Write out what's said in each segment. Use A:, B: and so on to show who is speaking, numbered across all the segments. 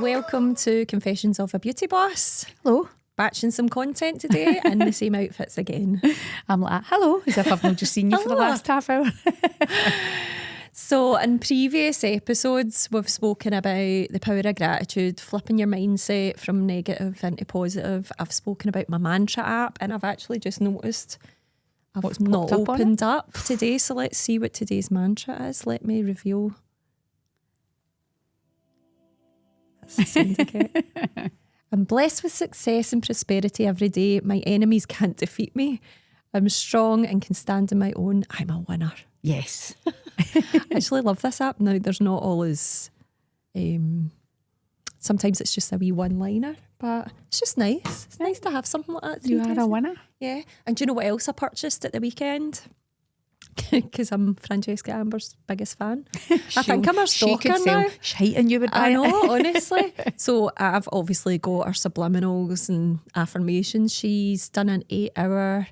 A: Welcome to Confessions of a Beauty Boss.
B: Hello.
A: Batching some content today in the same outfits again.
B: I'm like, hello, as if I've not just seen you for the last half hour.
A: So in previous episodes, we've spoken about the power of gratitude, flipping your mindset from negative into positive. I've spoken about my mantra app, and I've actually just noticed I've not opened up today. So let's see what today's mantra is. Let me reveal. That's the syndicate. I'm blessed with success and prosperity every day. My enemies can't defeat me. I'm strong and can stand on my own. I'm a winner.
B: Yes.
A: I actually love this app. Now, there's not always... sometimes it's just a wee one-liner, but it's just nice. It's nice to have something like that.
B: You are a winner.
A: Yeah. And do you know what else I purchased at the weekend? Because I'm Francesca Amber's biggest fan. I think I'm her stalker now.
B: Shite and you would buy
A: I know, honestly. So I've obviously got her subliminals and affirmations. She's done an 8-hour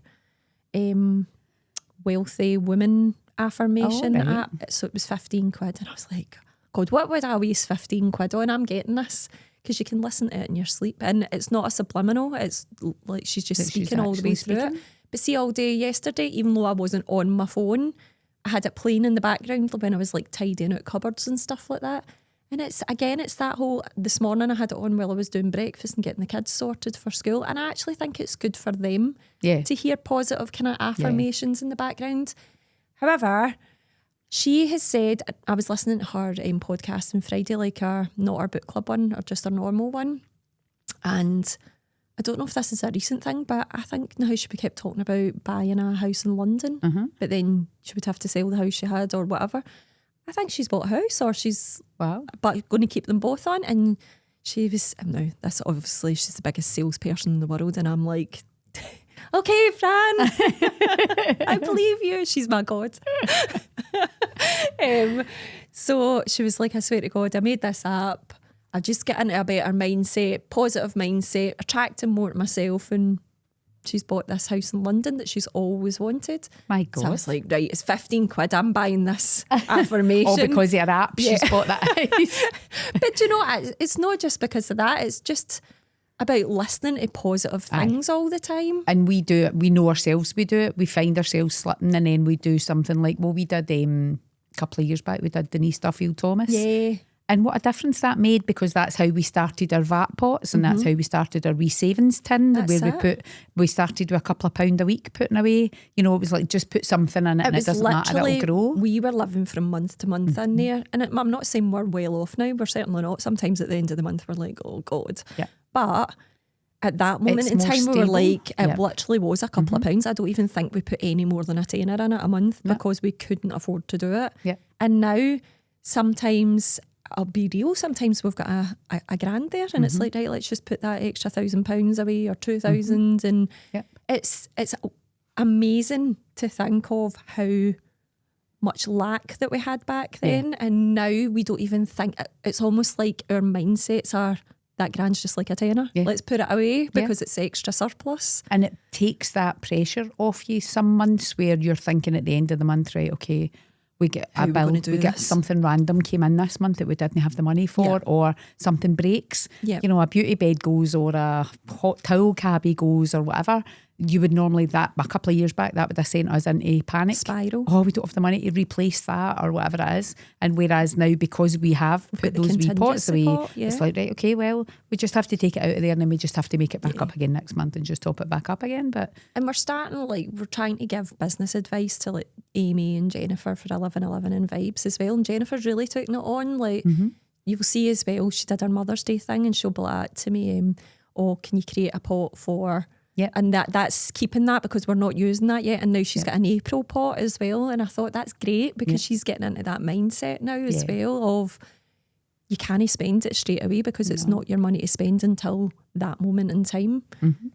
A: wealthy women affirmation app. So it was 15 quid. And I was like, God, what would I waste 15 quid on? I'm getting this. Because you can listen to it in your sleep. And it's not a subliminal. It's like she's just speaking all the way through it. But see, all day yesterday, even though I wasn't on my phone, I had it playing in the background when I was like tidying out cupboards and stuff like that. And it's that whole, this morning I had it on while I was doing breakfast and getting the kids sorted for school. And I actually think it's good for them to hear positive kind of affirmations in the background. However, she has said, I was listening to her podcast on Friday, like not our book club one or just our normal one. And I don't know if this is a recent thing, but I think now she kept talking about buying a house in London, but then she would have to sell the house she had or whatever. I think she's bought a house or she's but going to keep them both on. And she was, no, that's obviously she's the biggest salesperson in the world. And I'm like, okay, Fran, I believe you. She's my God. So she was like, I swear to God, I made this up. I just get into a better mindset, positive mindset, attracting more to myself, and she's bought this house in London that she's always wanted.
B: My God.
A: So I was like, right, it's 15 quid, I'm buying this affirmation.
B: All because of her app, she's bought that house.
A: But you know, it's not just because of that, it's just about listening to positive things all the time.
B: And we do it, we know ourselves, we do it, we find ourselves slipping, and then we do something like, well, we did a couple of years back, we did Denise Duffield Thomas.
A: Yeah.
B: And what a difference that made, because that's how we started our VAT pots, and that's how we started our wee savings tin, where we started with a couple of £1 a week putting away. You know, it was like just put something in it and it doesn't matter, it'll grow.
A: We were living from month to month in there. And I'm not saying we're well off now, we're certainly not. Sometimes at the end of the month we're like, oh God.
B: Yeah.
A: But at that moment in time we were like, it literally was a couple of pounds. I don't even think we put any more than a tenner in it a month because we couldn't afford to do it.
B: Yeah.
A: And now sometimes, I'll be real, sometimes we've got a grand there and it's like, right, let's just put that extra £1,000 away or 2,000 and it's amazing to think of how much lack that we had back then, and now we don't even think, it's almost like our mindsets are, that grand's just like a tenner, let's put it away because it's extra surplus.
B: And it takes that pressure off you some months where you're thinking at the end of the month, right, okay, we get a bill, we get something random came in this month that we didn't have the money for, or something breaks, you know, a beauty bed goes or a hot towel cabbie goes or whatever. You would normally, that a couple of years back, that would have sent us into panic.
A: Spiral.
B: Oh, we don't have the money to replace that or whatever it is. And whereas now, because we have put those wee pots away, it's like, right, okay, well, we just have to take it out of there and then we just have to make it back up again next month and just top it back up again.
A: And we're starting, like, we're trying to give business advice to like Amy and Jennifer for 1111 and Vibes as well. And Jennifer's really taking it on. Like, you'll see as well, she did her Mother's Day thing and she'll be like to me, oh, can you create a pot for... Yeah, and that's keeping that because we're not using that yet. And now she's got an April pot as well. And I thought that's great because she's getting into that mindset now as well of you can't spend it straight away because it's not your money to spend until that moment in time.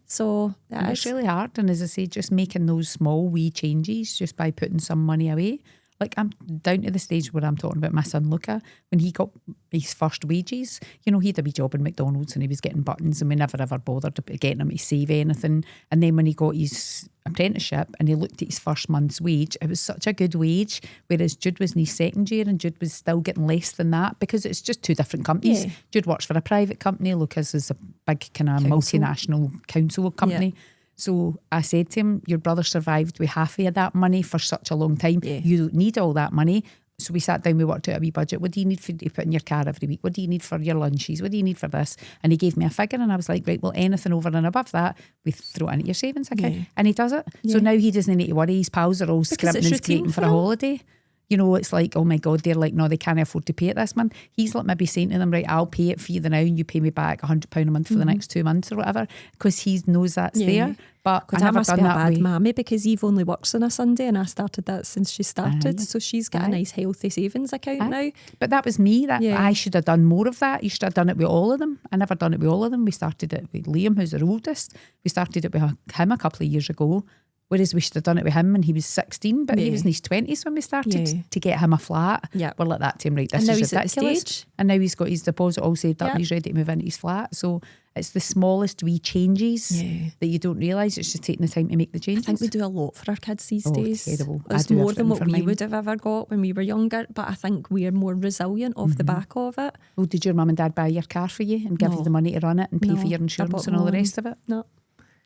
A: So it's
B: really hard. And as I say, just making those small wee changes just by putting some money away. Like, I'm down to the stage where I'm talking about my son Luca, when he got his first wages. You know, he had a wee job in McDonald's and he was getting buttons, and we never ever bothered getting him to save anything. And then when he got his apprenticeship and he looked at his first month's wage, it was such a good wage, whereas Jude was in his second year and Jude was still getting less than that, because it's just two different companies.
A: Yeah.
B: Jude works for a private company, Lucas is a big kind of multinational council company. Yeah. So I said to him, your brother survived with half of that money for such a long time. Yeah. You don't need all that money. So we sat down, we worked out a wee budget. What do you need to put in your car every week? What do you need for your lunches? What do you need for this? And he gave me a figure, and I was like, right, well, anything over and above that, we throw it into your savings account. Yeah. And he does it. Yeah. So now he doesn't need to worry. His pals are all scrimping and scraping for a holiday. You know, it's like, oh my God, they're like, no, they can't afford to pay it this month. He's like maybe saying to them, right, I'll pay it for you now and you pay me back £100 a month for the next 2 months or whatever, because he knows that's there. But I never done that bad
A: mammy, because Eve only works on a Sunday and I started that since she started. So she's got a nice healthy savings account now.
B: But that was me. I should have done more of that. You should have done it with all of them. I never done it with all of them. We started it with Liam, who's the oldest. We started it with him a couple of years ago. Whereas we should have done it with him when he was 16, but he was in his 20s when we started to get him a flat. Yeah. We're like that to him, right, this is ridiculous. And now he's got his deposit all saved up and he's ready to move into his flat. So it's the smallest wee changes that you don't realise. It's just taking the time to make the changes.
A: I think we do a lot for our kids these days.
B: Terrible.
A: It's more than what we would have ever got when we were younger, but I think we're more resilient off the back of it.
B: Well, did your mum and dad buy your car for you and give you the money to run it and pay for your insurance and all the rest of it?
A: No.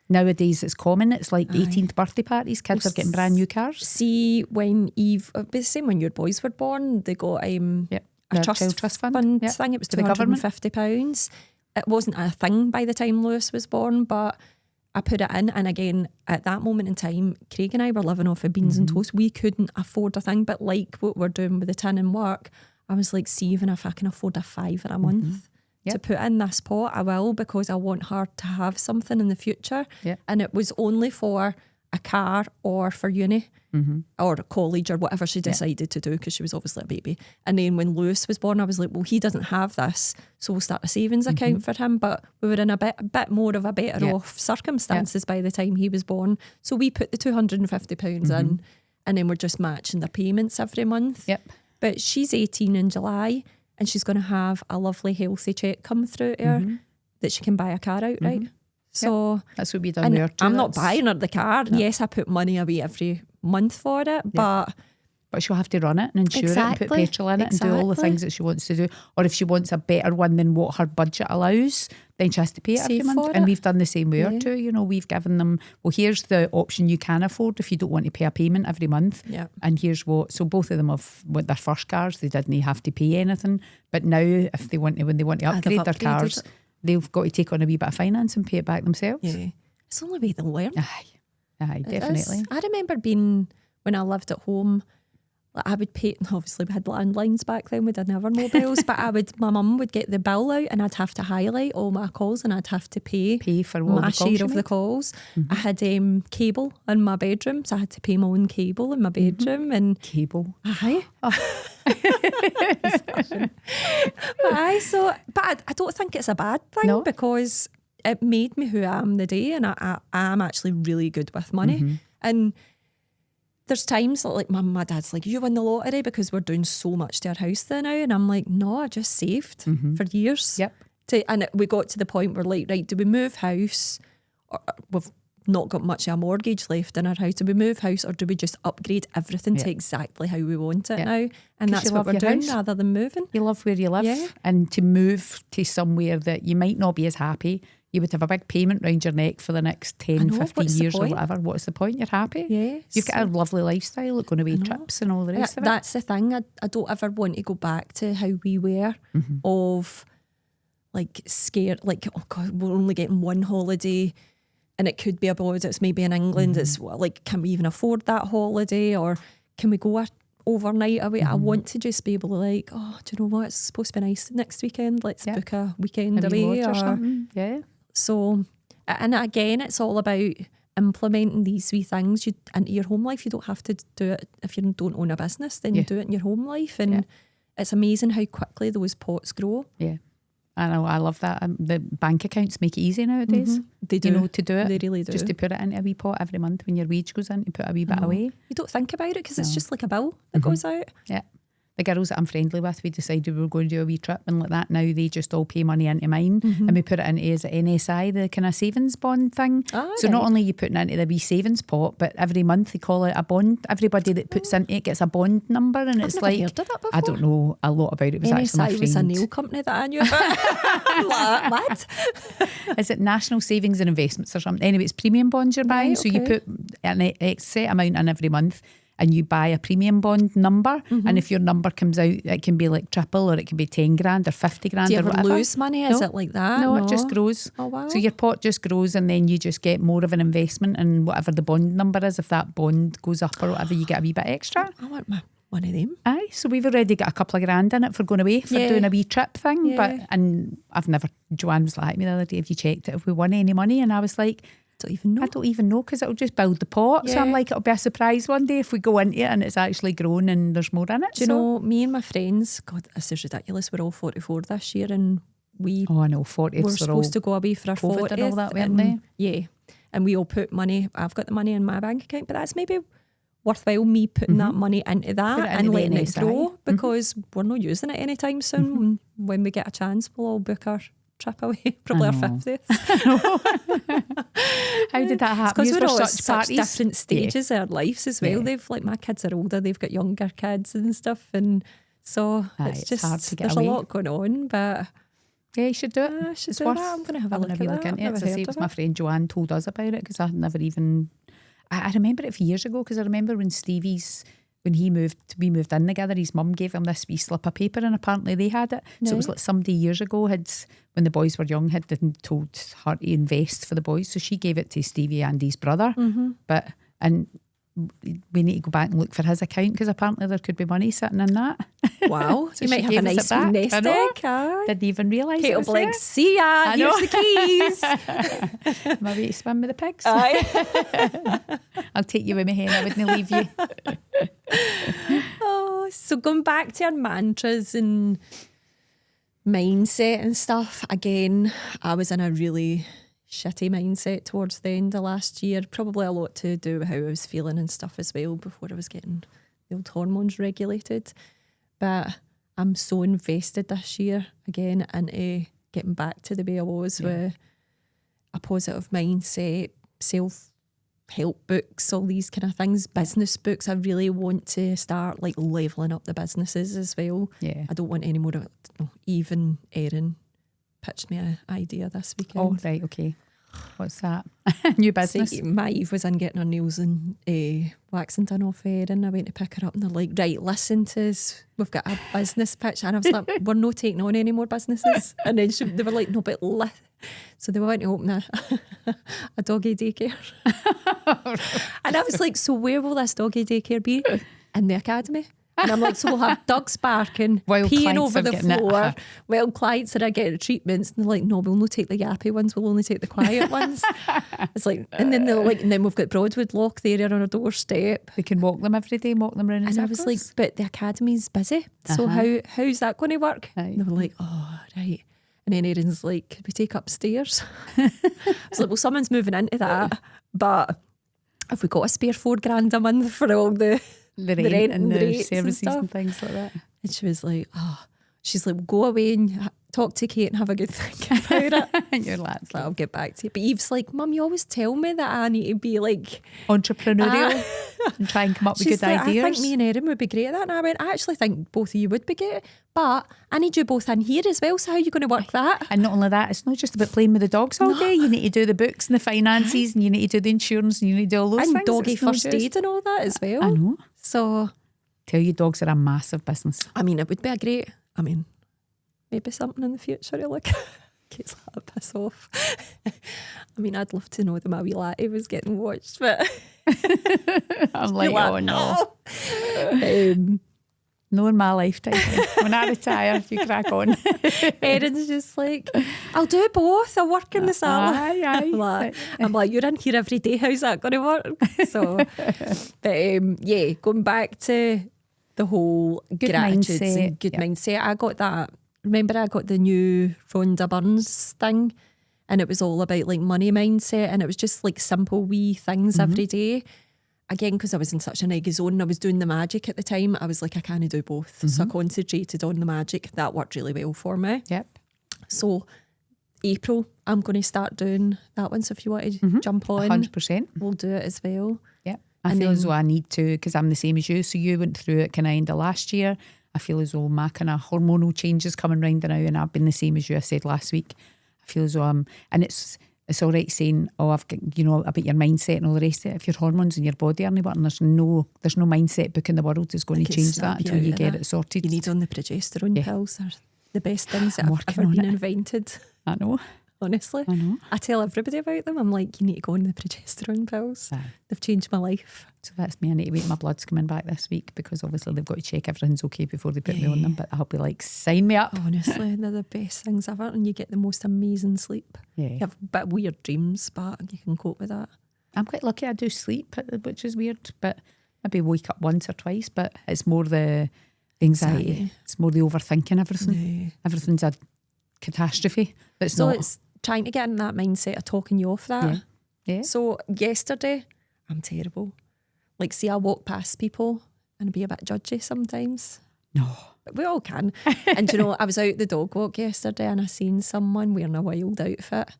B: Nowadays it's common. It's like 18th birthday parties. Kids are getting brand new cars.
A: See, when Eve, the same when your boys were born, they got a trust fund thing. It was £250. It wasn't a thing by the time Lewis was born, but I put it in. And again, at that moment in time, Craig and I were living off of beans and toast. We couldn't afford a thing, but like what we're doing with the tin and work, I was like, see, even if I can afford a £5 a month to put in this pot, I will, because I want her to have something in the future. And it was only for a car or for uni or college or whatever she decided to do, because she was obviously a baby. And then when Lewis was born, I was like, well, he doesn't have this, so we'll start a savings account for him. But we were in a bit more of a better off circumstances by the time he was born. So we put the £250 in, and then we're just matching their payments every month. But she's 18 in July, and she's going to have a lovely healthy cheque come through to her that she can buy a car outright. So
B: that's what we done with her too.
A: I'm not buying her the car. No. Yes, I put money away every month for it, but
B: she'll have to run it and insure it and put petrol in it and do all the things that she wants to do. Or if she wants a better one than what her budget allows, then she has to pay it every month. And we've done the same with her too. You know, we've given them, well, here's the option you can afford if you don't want to pay a payment every month. And here's what, so both of them have, with their first cars, they didn't have to pay anything. But now if they want to, when they want to upgrade their cars, they've got to take on a wee bit of finance and pay it back themselves.
A: It's the only way they'll learn.
B: Aye, definitely.
A: I remember being, when I lived at home, like I would pay, obviously we had landlines back then, we didn't have our mobiles, but my mum would get the bill out and I'd have to highlight all my calls and I'd have to pay
B: for
A: my share of the calls. I had cable in my bedroom, so I had to pay my own cable in my bedroom. And
B: cable?
A: Aye. But I don't think it's a bad thing, because it made me who I am today, and I am actually really good with money. And there's times that like my dad's like, you win the lottery, because we're doing so much to our house there now. And I'm like, no, I just saved for years. And we got to the point where like, right, do we move house? Or we've not got much of a mortgage left in our house. Do we move house, or do we just upgrade everything to exactly how we want it now? And that's what we're doing rather than moving.
B: You love where you live. And to move to somewhere that you might not be as happy, you would have a big payment round your neck for the next 10, 15 years or whatever. What's the point? You're happy. You've got a lovely lifestyle, going away trips and all the rest of it.
A: That's the thing. I don't ever want to go back to how we were of like scared, like, oh God, we're only getting one holiday and it could be abroad. It's maybe in England. It's like, can we even afford that holiday, or can we go overnight away? I want to just be able to like, oh, do you know what? It's supposed to be nice next weekend. Let's book a weekend away
B: or something.
A: So, and again, it's all about implementing these wee things into your home life. You don't have to do it if you don't own a business, then you do it in your home life. And it's amazing how quickly those pots grow.
B: I know, I love that. The bank accounts make it easy nowadays.
A: They do.
B: You know, to do it.
A: They really do.
B: Just to put it into a wee pot every month when your wage goes in, to put a wee bit away.
A: You don't think about it because it's just like a bill that goes out.
B: Yeah. The girls that I'm friendly with, we decided we were going to do a wee trip and like that. Now they just all pay money into mine and we put it into as an NSI, the kind of savings bond thing. So not only are you putting it into the wee savings pot, but every month they call it a bond. Everybody that puts into it gets a bond number, and it's
A: never
B: like,
A: heard of that before.
B: I don't know a lot about it. It was actually my
A: NSI
B: friend.
A: was a nail company that I knew about. What?
B: Is it National Savings and Investments or something? Anyway, it's premium bonds you're buying.
A: Right,
B: So you put an X set amount in every month and you buy a premium bond number. And if your number comes out, it can be like triple, or it can be 10 grand or 50 grand
A: Do you
B: or
A: ever
B: whatever.
A: lose money? Is it like that?
B: No, it just grows.
A: Oh, wow.
B: So your pot just grows, and then you just get more of an investment in whatever the bond number is. If that bond goes up or whatever, you get a wee bit extra.
A: I want one of them.
B: Aye, so we've already got a couple of grand in it for going away, for doing a wee trip thing.
A: Yeah.
B: And I've never, Joanne was like me the other day, have you checked it, have we won any money? And I was like,
A: Don't even know.
B: I don't even know, because it'll just build the pot. So I'm like, it'll be a surprise one day if we go into it and it's actually grown and there's more in it.
A: Do you know, me and my friends, God, this is ridiculous, we're all 44 this year, and we
B: Oh, I know, 40s
A: were
B: are
A: supposed
B: all
A: to go away for our
B: COVID
A: 40th.
B: and all that, weren't they?
A: Yeah. And we all put money, I've got the money in my bank account, but that's maybe worthwhile me putting that money into that
B: Put it
A: and
B: into the
A: letting it
B: NSI.
A: grow, because we're not using it anytime soon. When we get a chance, we'll all book our trip away, probably our 50th.
B: How did that happen?
A: Because
B: Yous
A: we're
B: were
A: all at
B: such
A: such
B: parties.
A: different stages of our lives as well.
B: Yeah.
A: They've, like, my kids are older, they've got younger kids and stuff, and so
B: Aye,
A: it's
B: it's
A: just
B: hard to get
A: there's
B: away.
A: a lot going on, but
B: Yeah, you should do it.
A: I should
B: It's
A: do
B: worth
A: that. I'm going to have a
B: having
A: look
B: wee
A: at
B: look
A: that.
B: into it.
A: Never
B: As I say,
A: heard
B: it was
A: of
B: my
A: it.
B: friend Joanne told us about it, because I had never even... I remember it for years ago, because I remember when we moved in together, his mum gave him this wee slip of paper, and apparently they had it. So it was like somebody years ago when the boys were young, had told her to invest for the boys. So she gave it to Stevie and his brother. And we need to go back and look for his account, because apparently there could be money sitting in that.
A: Wow,
B: So
A: you
B: she
A: might have a
B: gave us
A: nice
B: it back.
A: nest
B: I know.
A: egg. Aye.
B: Didn't even realise
A: Kate
B: it
A: will
B: was
A: be like,
B: there.
A: see ya,
B: I know.
A: here's the keys.
B: Maybe to swim with the pigs.
A: Aye.
B: I'll take you with me, hen. I wouldn't leave you.
A: Oh, so going back to our mantras and mindset and stuff, again, I was in a really shitty mindset towards the end of last year. Probably a lot to do with how I was feeling and stuff as well before I was getting the old hormones regulated. But I'm so invested this year again into getting back to the way I was with a positive mindset, self-help books, all these kind of things, business books. I really want to start like levelling up the businesses as well.
B: Yeah.
A: I don't want any more. Even Erin pitched me an idea this weekend.
B: Oh, right, okay. What's that? New business?
A: See, my Eve was in getting her nails and waxing done off Erin. I went to pick her up and they're like, right, listen to us. We've got a business pitch. And I was like, we're not taking on any more businesses. And then they were like, no, but so they went to open a doggy daycare. And I was like, so where will this doggy daycare be? In the academy. And I'm like, so we'll have dogs barking,
B: While
A: peeing
B: clients
A: over
B: are
A: the
B: getting it.
A: floor, while clients that are getting treatments. And they're like, no, we'll not take the yappy ones, we'll only take the quiet ones. It's like, and then they're like, and then we've got Broadwood Lock there on our doorstep.
B: They can walk them every day, walk them around in
A: And I
B: circles.
A: was like, but the academy's busy. So how's that going to work?
B: Aye.
A: And they were like, oh, right. And then Erin's like, could we take upstairs? I was like, well, someone's moving into that. But have we got a spare $4,000 a month for all the
B: rent and the
A: rates
B: services
A: stuff?
B: and things like that.
A: And she was like, she's like, go away and talk to Kate and have a good think about it.
B: And you're like,
A: So I'll get back to you. But Eve's like, Mum, you always tell me that I need to be like
B: entrepreneurial and try and come up with
A: she's
B: good
A: like,
B: ideas.
A: I think me and Erin would be great at that. And I went, I actually think both of you would be great. But I need you both in here as well. So how are you going to work that?
B: And not only that, it's not just about playing with the dogs all day. You need to do the books and the finances, and you need to do the insurance, and you need to do all those
A: And
B: things.
A: doggy
B: It's not
A: first
B: just-
A: aid and all that as well.
B: I know.
A: So,
B: Tell you, dogs are a massive business.
A: I mean, it would be a great, maybe something in the future to look at. Kate's like, piss off. I mean, I'd love to know that my wee laddie was getting watched, but
B: I'm like, oh no. No in my lifetime. When I retire, you crack on.
A: Erin's just like, I'll do both. I'll work in the salon.
B: Aye.
A: I'm like, you're in here every day. How's that going to work? So, but going back to the whole
B: Good
A: gratitude
B: mindset.
A: and good mindset, I got that remember I got the new Rhonda Burns thing, and it was all about like money mindset, and it was just like simple wee things every day. Again, because I was in such a neg zone and I was doing the magic at the time, I was like, I can't do both. So I concentrated on the magic. That worked really well for me.
B: Yep.
A: So April, I'm going to start doing that one. So if you want to jump on,
B: 100%.
A: we'll do it as well.
B: Yep. I feel as though I need to, because I'm the same as you. So you went through it kind of end of last year. I feel as though my kind of hormonal changes coming round now, and I've been the same as you, I said last week. I feel as though and it's all right saying, oh, I've got, about your mindset and all the rest of it. If your hormones in your body aren't working, there's no mindset book in the world that's going to change that until you get it sorted.
A: You need on the progesterone pills. They're the best things that have ever been invented.
B: I know.
A: Honestly.
B: I know.
A: I tell everybody about them. I'm like, you need to go on the progesterone pills.
B: Aye.
A: They've changed my life.
B: So that's me. I need to wait. My blood's coming back this week because obviously they've got to check everything's okay before they put me on them. But I'll be like, sign me up.
A: Honestly, they're the best things ever, and you get the most amazing sleep.
B: Yeah.
A: You have a bit weird dreams, but you can cope with that.
B: I'm quite lucky. I do sleep, which is weird, but maybe wake up once or twice. But it's more the anxiety. It's more the overthinking everything. Everything's a catastrophe. It's
A: trying to get in that mindset of talking you off that.
B: Yeah.
A: So yesterday, I'm terrible. Like, see, I walk past people and be a bit judgy sometimes.
B: No.
A: But we all can. And I was out the dog walk yesterday and I seen someone wearing a wild outfit.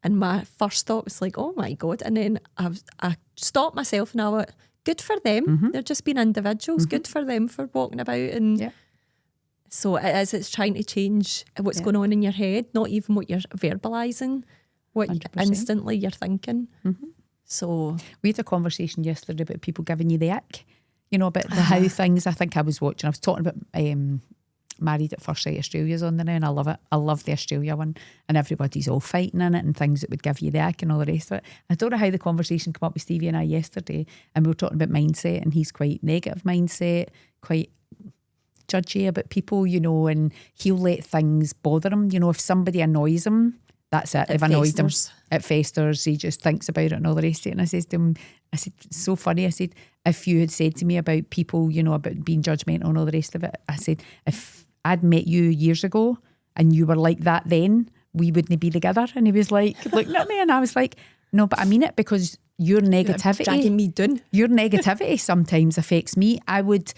A: And my first thought was like, oh my God. And then I stopped myself and I went, good for them. They're just being individuals. Good for them for walking about. And so it's trying to change what's going on in your head, not even what you're verbalising, what
B: 100%.
A: Instantly you're thinking. So
B: we had a conversation yesterday about people giving you the ick, about how things, I think I was talking about Married at First Sight Australia's on there now, and I love it. I love the Australia one, and everybody's all fighting in it and things that would give you the ick and all the rest of it. I don't know how the conversation came up with Stevie and I yesterday, and we were talking about mindset, and he's quite negative mindset, quite judgy about people, and he'll let things bother him. If somebody annoys him, that's it. They've annoyed him. It festers. He just thinks about it and all the rest of it. And I said to him, it's so funny. I said, if you had said to me about people, about being judgmental and all the rest of it, I said, if I'd met you years ago and you were like that then, we wouldn't be together. And he was like, looking at me, and I was like, no, but I mean it, because your negativity,
A: dragging me down.
B: Your negativity sometimes affects me. I would,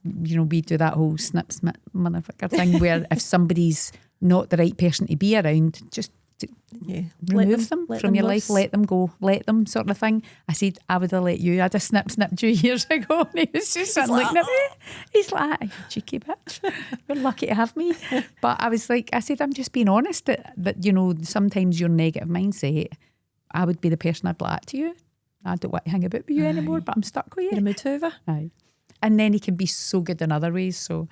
B: we do that whole snip motherfucker thing where if somebody's not the right person to be around, just remove them from your life, let them go, let them, sort of thing. I said, I would have let you. I'd have snipped you years ago. And he was just looking at me. He's like, you cheeky bitch, you're lucky to have me. But I was like, I said, I'm just being honest that sometimes your negative mindset, I would be the person I'd like to you. I don't want to hang about with you anymore, but I'm stuck with you.
A: You're a mood hoover.
B: Aye. And then he can be so good in other ways. So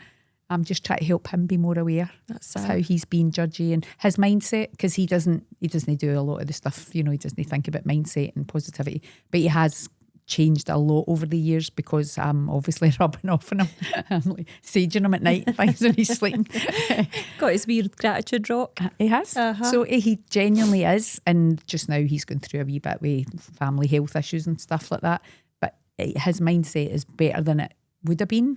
B: I'm just trying to help him be more aware of how he's being judgy and his mindset, because he doesn't do a lot of the stuff, he doesn't think about mindset and positivity, but he has changed a lot over the years because I'm obviously rubbing off on him. I'm like saging him at night and things when he's sleeping.
A: Got his weird gratitude rock.
B: He has. So he genuinely is, and just now he's going through a wee bit with family health issues and stuff like that, but his mindset is better than it would have been,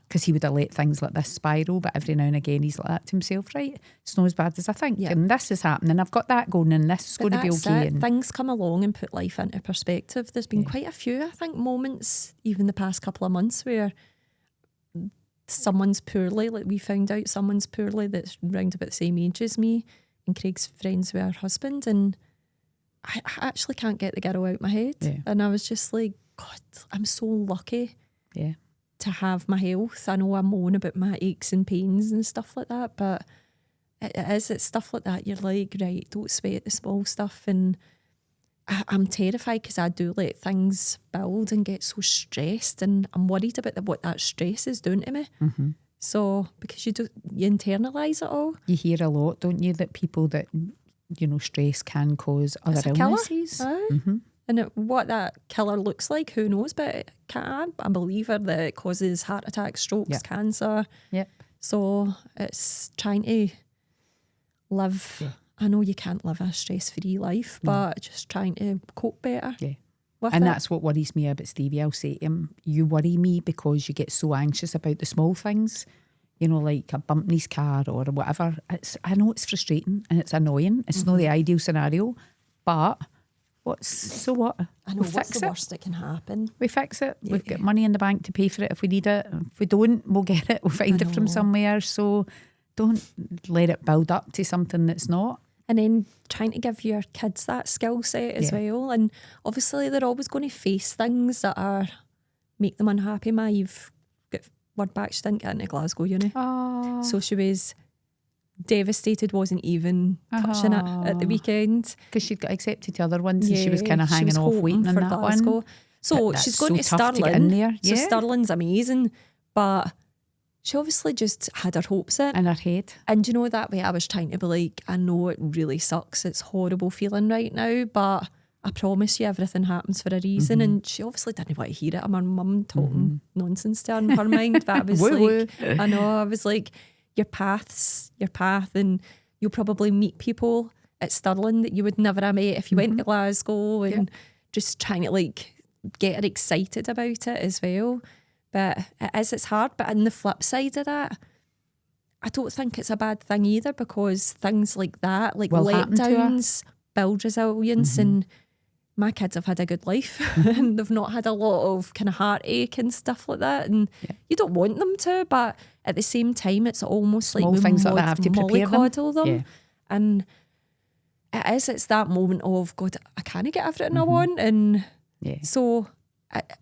B: because he would have let things like this spiral, but every now and again he's like that to himself, right? It's not as bad as I think, and this is happening, I've got that going, and this is going to be okay. And
A: things come along and put life into perspective. There's been quite a few, I think, moments even the past couple of months where someone's poorly, like we found out someone's poorly that's round about the same age as me, and Craig's friends with her husband, and I actually can't get the girl out my head. And I was just like, God, I'm so lucky to have my health. I know I moan about my aches and pains and stuff like that, but it's stuff like that you're like, right, don't sweat the small stuff. And I'm terrified because I do let things build and get so stressed, and I'm worried about what that stress is doing to me. So because you internalise it all.
B: You hear a lot, don't you, that people that stress can cause other illnesses.
A: And what that killer looks like, who knows? But I'm a believer that it causes heart attacks, strokes, cancer. So it's trying to live. I know you can't live a stress-free life, but just trying to cope better. And
B: that's what worries me about Stevie. I'll say to him, you worry me because you get so anxious about the small things. you know, like a bump in his car or whatever. I know it's frustrating and it's annoying. It's not the ideal scenario, but so what?
A: I know, what's the worst that can happen?
B: We fix it. We've got money in the bank to pay for it if we need it. If we don't, we'll get it. We'll find it from somewhere. So don't let it build up to something that's not.
A: And then trying to give your kids that skill set as well. And obviously they're always going to face things that make them unhappy. Maeve got word back, she didn't get into Glasgow uni. So she was devastated, wasn't even touching it at the weekend.
B: Because she'd got accepted to other ones and she was kind of hanging off waiting on that Glasgow one.
A: So she's going to Stirling.
B: To get in there.
A: So Stirling's amazing. But she obviously just had her hopes in.
B: In her head.
A: And you know, that way I was trying to be like, I know it really sucks. It's horrible feeling right now, but I promise you everything happens for a reason. And she obviously didn't want to hear it. My mum talking nonsense to her in her mind. But I was I know, I was like, your path, and you'll probably meet people at Stirling that you would never have met if you went to Glasgow, and just trying to like get her excited about it as well. But it's hard. But on the flip side of that, I don't think it's a bad thing either, because things like that, like letdowns, build resilience. And my kids have had a good life and they've not had a lot of kind of heartache and stuff like that. And you don't want them to, but at the same time, it's almost
B: small
A: like
B: things like that have to prepare them.
A: Yeah. And it's that moment of, God, I can't get everything I want. And so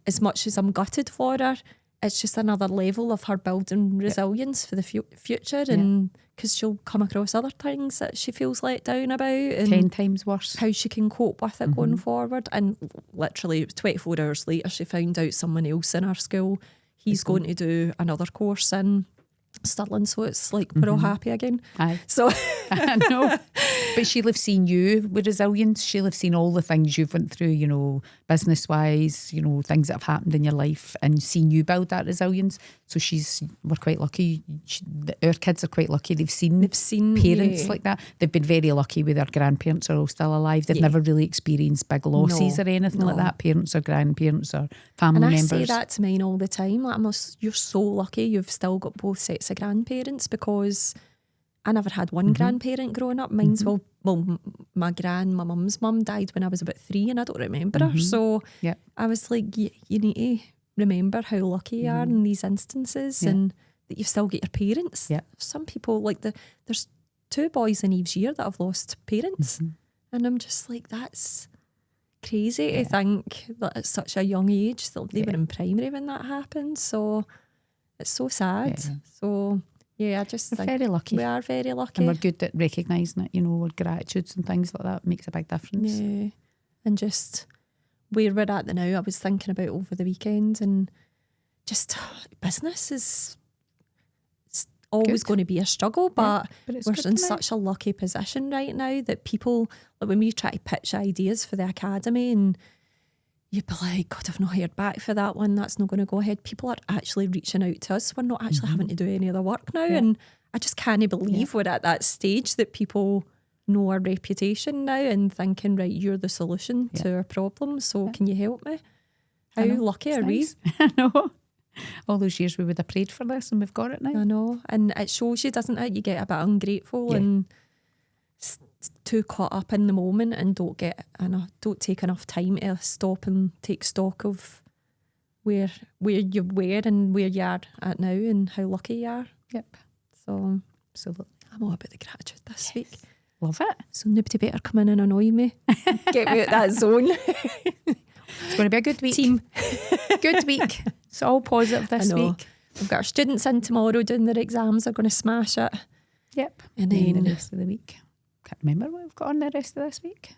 A: as much as I'm gutted for her, it's just another level of her building resilience for the future. And because she'll come across other things that she feels let down about, and
B: 10 times worse,
A: how she can cope with it going forward. And literally 24 hours later, she found out someone else in our school, he's going to do another course in Stirling, so it's like we're all happy again.
B: Aye.
A: So
B: I know. But she'll have seen you with resilience. She'll have seen all the things you've went through, you know, business wise, you know, things that have happened in your life, and seen you build that resilience. So we're quite lucky. Our kids are quite lucky. They've seen parents like that. They've been very lucky with their grandparents are all still alive. They've never really experienced big losses or anything like that. Parents or grandparents or family members.
A: And I say that to mine all the time. Like, you're so lucky you've still got both sets of grandparents, because I never had one grandparent growing up. Mine's my mum's mum died when I was about 3 and I don't remember her. So I was like, you need to remember how lucky you are in these instances, and that you've still got your parents. Some people, like there's 2 boys in Eve's year that have lost parents, and I'm just like, that's crazy to think that at such a young age, that they were in primary when that happened. So it's so sad. So I just think
B: very lucky.
A: We are very lucky.
B: And we're good at recognising it, you know, our gratitudes and things like that makes a big difference.
A: Yeah. And just where we're at now, I was thinking about over the weekend, and just business is always going to be a struggle, but we're in such a lucky position right now that people, like when we try to pitch ideas for the academy, and you'd be like, God, I've not heard back for that one, that's not going to go ahead. People are actually reaching out to us. We're not actually having to do any of the work now. And I just can't believe we're at that stage that people know our reputation now and thinking, right, you're the solution to our problem, so can you help me? How lucky are we?
B: I know. All those years we would have prayed for this, and we've got it now.
A: I know. And it shows you, doesn't it? You get a bit ungrateful and too caught up in the moment, and don't take enough time to stop and take stock of where you were and where you are at now and how lucky you are.
B: Yep.
A: So
B: absolutely.
A: I'm all about the gratitude this week.
B: Love it.
A: So nobody better come in and annoy me. Get me out that zone.
B: It's going to be a good week.
A: Team.
B: Good week. It's all positive this week.
A: We've got our students in tomorrow doing their exams. They're going to smash it.
B: Yep.
A: And then
B: the rest of the week. Can't remember what we've got on the rest of this week.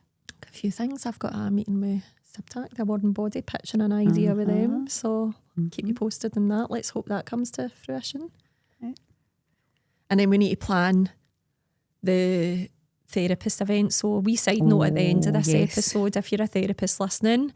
A: A few things. I've got a meeting with Subtac, the Word and Body, pitching an idea with them. So keep you posted on that. Let's hope that comes to fruition. Right. And then we need to plan the therapist event. So a wee side note at the end of this episode, if you're a therapist listening,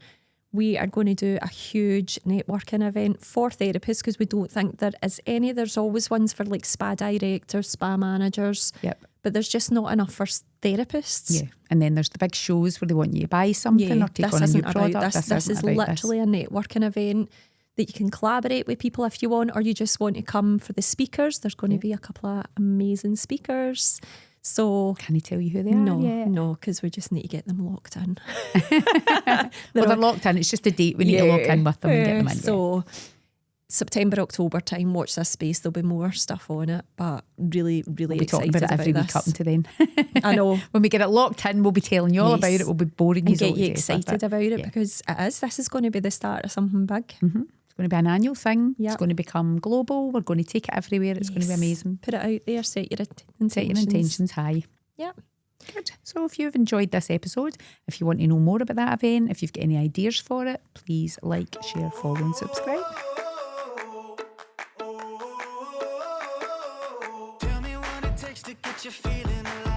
A: we are going to do a huge networking event for therapists, because we don't think there is any. There's always ones for like spa directors, spa managers.
B: Yep.
A: But there's just not enough for therapists.
B: Yeah. And then there's the big shows where they want you to buy something or take on a new product.
A: This is literally a networking event that you can collaborate with people if you want, or you just want to come for the speakers. There's going to be a couple of amazing speakers. So
B: can you tell you who they are yet?
A: No, because we just need to get them locked in.
B: They're locked in. It's just a date we need to lock in with them and get them in.
A: So September, October time, watch this space. There'll be more stuff on it, but really, really
B: we'll be
A: excited
B: talking about it every
A: this.
B: week up until then.
A: I know.
B: When we get it locked in, we'll be telling you all about it. We'll be boring you
A: and get you excited about it because this is going to be the start of something big.
B: Mm-hmm. It's going to be an annual thing. It's going to become global. We're going to take it everywhere. It's going to be amazing.
A: Put it out there. Set your intentions.
B: Set your intentions high.
A: Yeah.
B: Good. So if you've enjoyed this episode, if you want to know more about that event, if you've got any ideas for it, please like, share, follow and subscribe.
C: Tell me what it takes to get you feeling alive.